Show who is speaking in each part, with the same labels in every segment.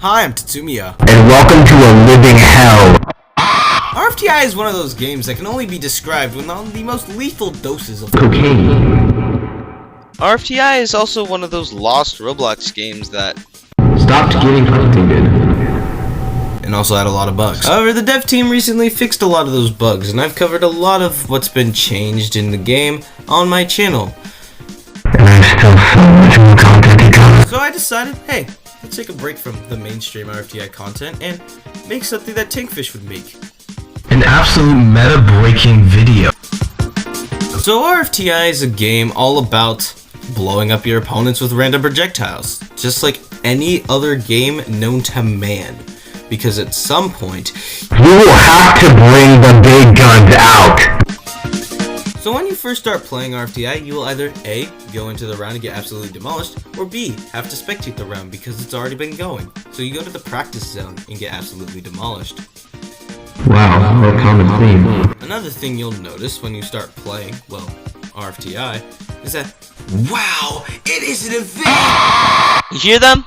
Speaker 1: Hi, I'm Tatsumiya.
Speaker 2: And welcome to a living hell.
Speaker 1: rfti is one of those games that can only be described with the most lethal doses of
Speaker 2: Cocaine.
Speaker 3: rfti is also one of those lost Roblox games that
Speaker 2: Stopped getting updated.
Speaker 1: and also had a lot of bugs. However, the dev team recently fixed a lot of those bugs, and I've covered a lot of what's been changed in the game on my channel.
Speaker 2: And there's still so much more content to come.
Speaker 1: So I decided, hey, let's take a break from the mainstream rfti content and make something that Tankfish would make.
Speaker 2: An absolute meta-breaking video.
Speaker 1: So rfti is a game all about blowing up your opponents with random projectiles, just like any other game known to man. Because at some point,
Speaker 2: We will have to bring the big guns out.
Speaker 1: so when you first start playing rfti, you will either A, go into the round and get absolutely demolished, or B, have to spectate the round because it's already been going. So you go to the practice zone and get absolutely demolished.
Speaker 2: Wow, what a common theme.
Speaker 1: Another thing you'll notice when you start playing, well, rfti, is that, wow, it is an event!
Speaker 3: You hear them?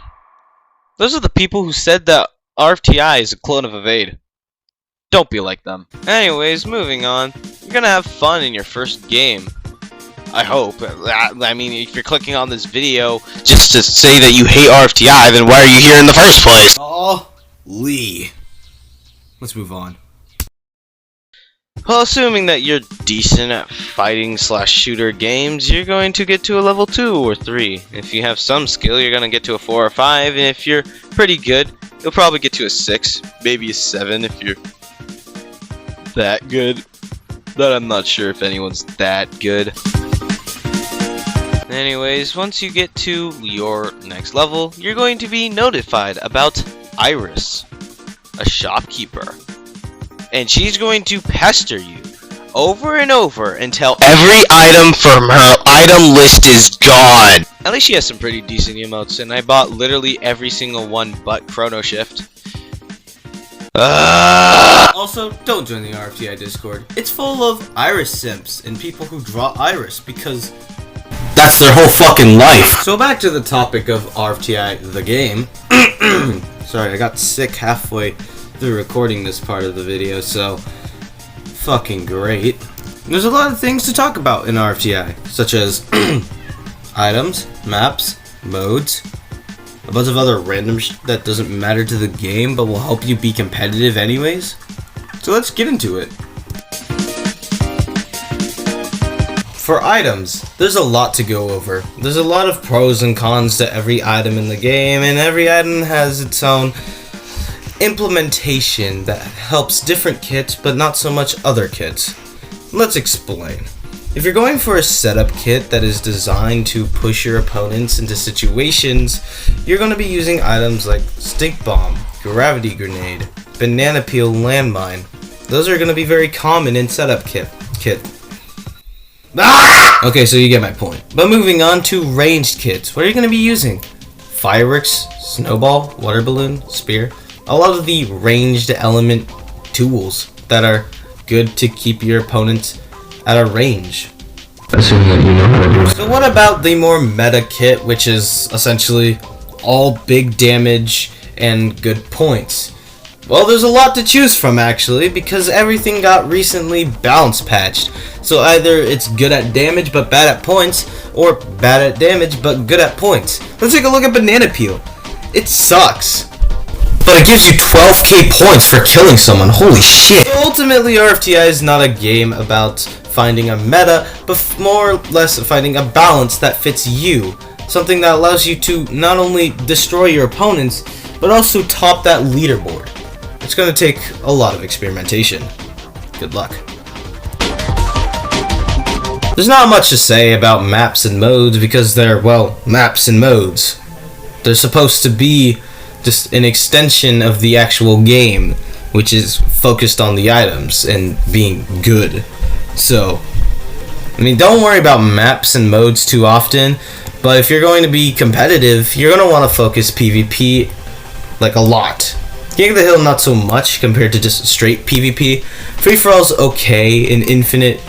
Speaker 3: Those are the people who said that rfti is a clone of Evade. Don't be like them. Anyways, moving on. You're gonna have fun in your first game. I hope. I mean, if you're clicking on this video just to say that you hate rfti, then why are you here in the first place?
Speaker 1: Oh, Lee. Let's move on.
Speaker 3: Well, assuming that you're decent at fighting/shooter games, you're going to get to a level 2 or 3. If you have some skill, you're going to get to a 4 or 5, and if you're pretty good, you'll probably get to a 6, maybe a 7 if you're that good. But I'm not sure if anyone's that good. Anyways, once you get to your next level, you're going to be notified about Iris, a shopkeeper. And she's going to pester you over and over until every item from her item list is gone. At least she has some pretty decent emotes, and I bought literally every single one but Chrono Shift.
Speaker 1: Also, don't join the rfti Discord. It's full of Iris simps and people who draw Iris because that's their whole fucking life. So back to the topic of rfti the game. Sorry, I got sick halfway through recording this part of the video, so fucking great. There's a lot of things to talk about in rfti, such as items, maps, modes, a bunch of other random that doesn't matter to the game but will help you be competitive anyways. So let's get into it. For items, there's a lot to go over. There's a lot of pros and cons to every item in the game, and every item has its own implementation that helps different kits but not so much other kits. Let's explain. If you're going for a setup kit that is designed to push your opponents into situations, you're going to be using items like stink bomb, gravity grenade, banana peel landmine. Those are going to be very common in setup kit. Okay, so you get my point. But moving on to ranged kits, what are you going to be using? Fireworks, snowball, water balloon, spear. A lot of the ranged element tools that are good to keep your opponents at a range.
Speaker 2: Assuming that you know how to do it.
Speaker 1: So what about the more meta kit, which is essentially all big damage and good points? Well, there's a lot to choose from actually, because everything got recently balance patched. So either it's good at damage but bad at points, or bad at damage but good at points. Let's take a look at banana peel. It sucks, but it gives you 12k points for killing someone. Holy shit. So ultimately, rfti is not a game about finding a meta, but more or less finding a balance that fits you. Something that allows you to not only destroy your opponents, but also top that leaderboard. It's going to take a lot of experimentation. Good luck. There's not much to say about maps and modes because they're, well, maps and modes. They're supposed to be just an extension of the actual game, which is focused on the items and being good. So, I mean, don't worry about maps and modes too often, but if you're going to be competitive, you're going to want to focus PvP like a lot. King of the Hill not so much compared to just straight PvP. Free for all's okay, and Infinite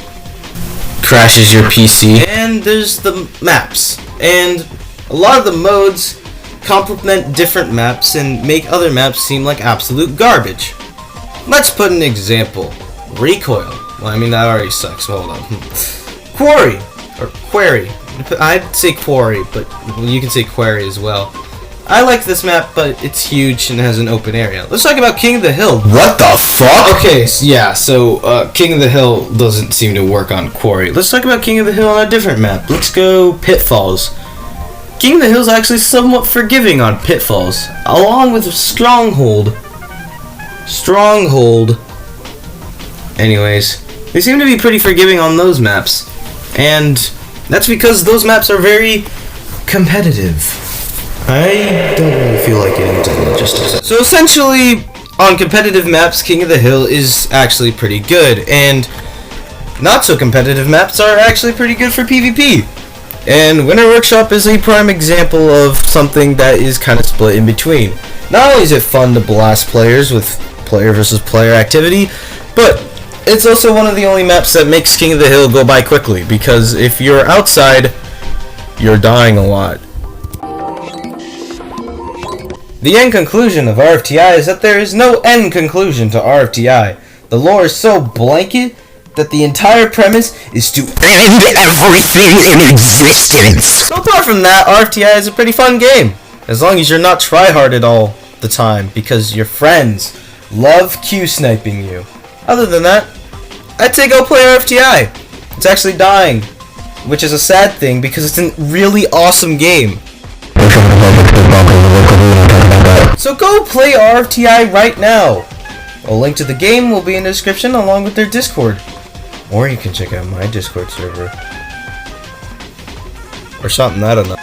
Speaker 1: crashes your PC. And there's the maps, and a lot of the modes complement different maps and make other maps seem like absolute garbage. Let's put an example. Recoil. Well, I mean, that already sucks. Hold on. Quarry. Or Quarry. I'd say Quarry, but you can say Quarry as well. I like this map, but it's huge and has an open area. Let's talk about King of the Hill.
Speaker 2: What the fuck?
Speaker 1: Okay, so King of the Hill doesn't seem to work on Quarry. Let's talk about King of the Hill on a different map. Let's go Pitfalls. King of the Hill is actually somewhat forgiving on Pitfalls, along with Stronghold. Anyways, they seem to be pretty forgiving on those maps, and that's because those maps are very competitive. I don't really feel like getting into the logistics. So essentially, on competitive maps, King of the Hill is actually pretty good, and not so competitive maps are actually pretty good for PvP. And Winter Workshop is a prime example of something that is kind of split in between. Not only is it fun to blast players with player versus player activity, but it's also one of the only maps that makes King of the Hill go by quickly, because if you're outside, you're dying a lot. The end conclusion of RFTI is that there is no end conclusion to RFTI. The lore is so blanket that the entire premise is to
Speaker 2: End everything in existence!
Speaker 1: So apart from that, RFTI is a pretty fun game, as long as you're not tryharded all the time, because your friends love Q-sniping you. Other than that, I'd say go play RFTI. It's actually dying, which is a sad thing because it's a really awesome game. So go play RFTI right now. A link to the game will be in the description along with their Discord. Or you can check out my Discord server. Or something, I don't know.